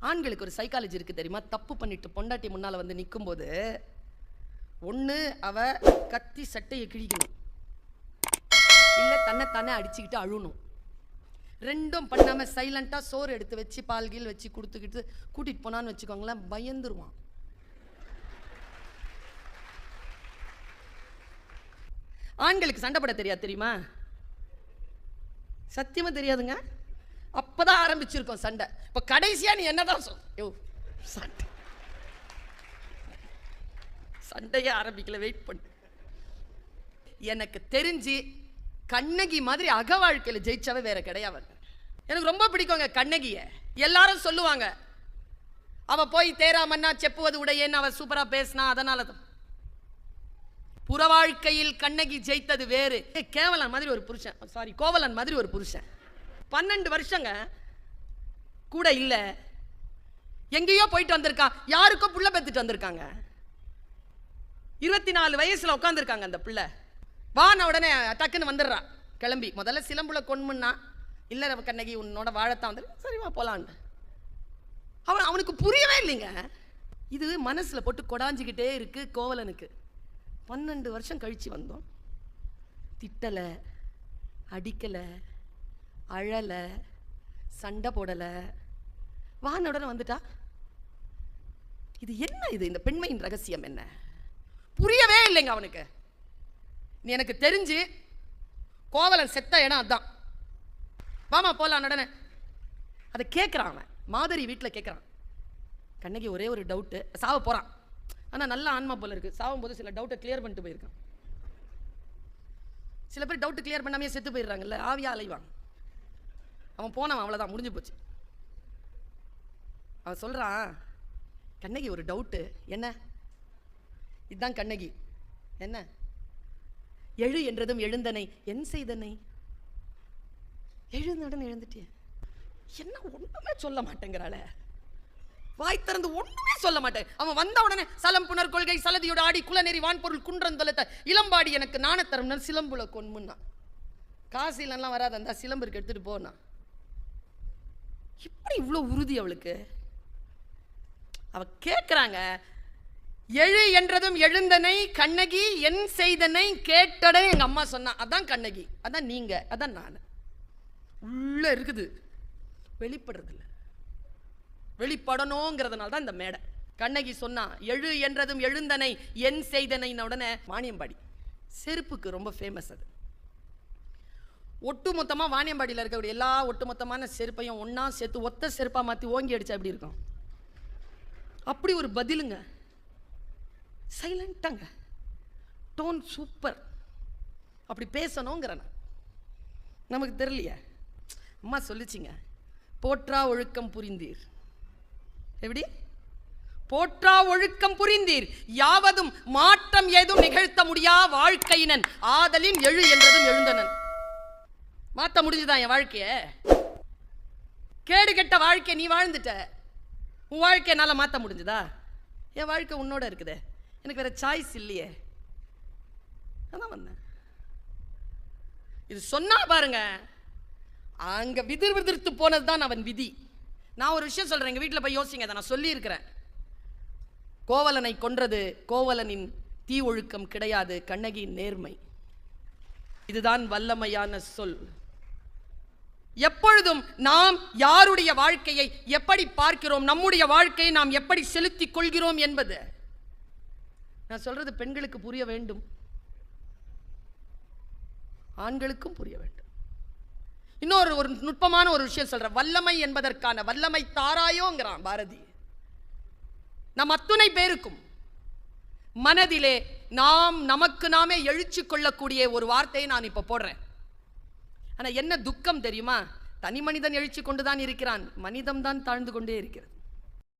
ஆண்களுக்கு ஒரு சைக்காலஜி இருக்கு தெரியுமா? தப்பு பண்ணிட்டு பொண்டாட்டி முன்னால வந்து நிற்கும் போது ஒன்று அவ கத்தி சட்டையை கிழிக்கணும், இல்லை தன்னை அடிச்சுக்கிட்டு அழுணும். ரெண்டும் பண்ணாம சைலண்டா சோறு எடுத்து வச்சு பால்கீழ் வச்சு கொடுத்துக்கிட்டு கூட்டிட்டு போனான்னு வச்சுக்கோங்களேன், பயந்துருவான். ஆண்களுக்கு சண்டை போட தெரியாது தெரியுமா? சத்தியமா தெரியாதுங்க. அப்பதான் ஆரம்பிச்சிருக்கோம் சண்டை. இப்ப கடைசியா நீ என்னதான் சண்டை சண்டையே ஆரம்பிக்கல, வெயிட் பண்ணு. எனக்கு தெரிஞ்சு கண்ணகி மாதிரி அக வாழ்க்கையில ஜெயிச்சவ வேற கிடையாது. எனக்கு ரொம்ப பிடிக்குங்க கண்ணகிய. எல்லாரும் சொல்லுவாங்க அவ போய் தேராமன்னா செப்புவது உடையேன்னு அவ சூப்பரா பேசினா, அதனால தான். புற வாழ்க்கையில் கண்ணகி ஜெயித்தது வேறு. கேவலன் மாதிரி ஒரு புருஷன், சாரி கோவலன் மாதிரி ஒரு புருஷன். 12 வருஷங்க கூட இல்ல, எங்கேயோ போயிட்டு வந்திருக்கா, யாருக்கோ புள்ள பெத்துட்டு வந்திருக்காங்க. 24 வயசுல உட்காந்துருக்காங்க அந்த பிள்ளை. வான உடனே டக்குன்னு வந்துடுறா கிளம்பி. முதல்ல சிலம்புல கொன்முன்னா, இல்ல கண்ணகி உன்னோட வாழத்தான் வந்து, சரிவா போலான்னு. அவனுக்கு புரியவே இல்லைங்க. இது மனசுல போட்டு கொடாஞ்சிக்கிட்டே இருக்கு கோவலனுக்கு. 12 வருஷம் கழிச்சு வந்தோம். திட்டலை, அடிக்கலை, அழலை, சண்டை போடலை, வானுடனே வந்துட்டா. இது என்ன? இது இந்த பெண்மையின் ரகசியம் என்ன? புரியவே இல்லைங்க அவனுக்கு. நீ எனக்கு தெரிஞ்சு கோவலன் செத்த இடம் அதான். வாமா போலாம் உடனே. அதை கேட்குறான் அவன். மாதரி வீட்டில் கேட்குறான். கண்ணகி ஒரே ஒரு டவுட்டு, சாவ போகிறான். ஆனால் நல்ல ஆன்மா போல இருக்கு. சாவும் போது சில டவுட்டை கிளியர் பண்ணிட்டு போயிருக்கான். சில பேர் டவுட்டு கிளியர் பண்ணாமே செத்து போயிடுறாங்கல்ல, ஆவியா அலைவான். அவன் போனவன், அவ்வளோதான், முடிஞ்சு போச்சு. அவன் சொல்கிறான், கண்ணகி ஒரு டவுட்டு. என்ன? இதுதான் கண்ணகி. என்ன? எழு என்றதும் எழுந்தனை, என் செய்தனை. எழுந்தடன் எழுந்துட்டிய. என்ன ஒன்றுமே சொல்ல மாட்டேங்கிறாள, வாய் திறந்து ஒண்ணுமே சொல்ல மாட்டேன். அவன் வந்த உடனே சலம் புனர் கொள்கை சலதியோட ஆடி குலநெறி வான்பொருள் குன்றந்தொலைத்த இளம்பாடி எனக்கு நாணத்தரம் சிலம்புல கொன்முன்னா. காசிலெல்லாம் வராது, அந்த சிலம்பருக்கு எடுத்துட்டு போனா. இப்படி இவ்வளோ உறுதி அவளுக்கு. அவ கேட்குறாங்க, எழு என்றதும் எழுந்தனை கண்ணகி என் செய்தனை கேட்டடை எங்க அம்மா சொன்னா. அதான் கண்ணகி, அதான் நீங்க, அதான் நான். உள்ள இருக்குது, வெளிப்படுறது இல்லை. வெளிப்படணுங்கிறதுனால தான் இந்த மேடை. கண்ணகி சொன்னா, எழு என்றதும் எழுந்தனை என் செய்தனை. உடனே வாணியம்பாடி செருப்புக்கு ரொம்ப ஃபேமஸ். அது ஒட்டு மொத்தமாக வாணியம்பாடியில் இருக்கக்கூடிய எல்லா ஒட்டுமொத்தமான செருப்பையும் ஒன்றா சேர்த்து ஒத்த செருப்பாக மாற்றி ஓங்கி அடிச்சா எப்படி இருக்கும்? அப்படி ஒரு பதிலுங்க. சைலண்டாங்க, டோன் சூப்பர். அப்படி பேசணுங்கிறன நமக்கு தெரியலையே. அம்மா சொல்லிச்சிங்க, போற்றா ஒழுக்கம் புரிந்தீர். எப்படி? போற்றா ஒழுக்கம் புரிந்தீர், யாவதும் மாற்றம் ஏதும் நிகழ்த்த முடியா வாழ்க்கையினன் ஆதலின் எழு என்றதும் எழுந்தனன். மாற்ற முடிஞ்சுதான் என் வாழ்க்கைய? கேடு கெட்ட வாழ்க்கை நீ வாழ்ந்துட்ட, உன் வாழ்க்கையை என்னால மாற்ற முடிஞ்சுதா? என் வாழ்க்கை உன்னோட இருக்குதே, எனக்கு வேற சாய்ஸ் இல்லையே. அதான் வந்தேன். இது சொன்னா பாருங்க, அங்க விதிர்விதிர்த்து போனதுதான் அவன் விதி. நான் ஒரு விஷயம் சொல்றேன், எங்க வீட்டில் போய் யோசிங்க. அதை நான் சொல்லி இருக்கிறேன். கோவலனை கொன்றது கோவலனின் தீ ஒழுக்கம் கிடையாது, கண்ணகியின் நேர்மை. இதுதான் வல்லமையான சொல். எப்பொழுதும் நாம் யாருடைய வாழ்க்கையை எப்படி பார்க்கிறோம், நம்முடைய வாழ்க்கையை நாம் எப்படி செலுத்திக் கொள்கிறோம் என்பது நான் சொல்றது பெண்களுக்கு புரிய வேண்டும், ஆண்களுக்கும் புரிய வேண்டும். இன்னொரு ஒரு நுட்பமான ஒரு விஷயம் சொல்றேன். வல்லமை என்பதற்கான வல்லமை தாராயோங்கிறான் பாரதி. நம் அத்துணை பேருக்கும் மனதிலே நாம் நமக்கு நாமே எழுச்சி கொள்ளக்கூடிய ஒரு வார்த்தையை நான் இப்ப போடுறேன். ஆனா என்ன துக்கம் தெரியுமா? தனி மனிதன் எழுச்சி கொண்டுதான் இருக்கிறான், மனிதம் தான் தாழ்ந்து கொண்டே இருக்கிறது.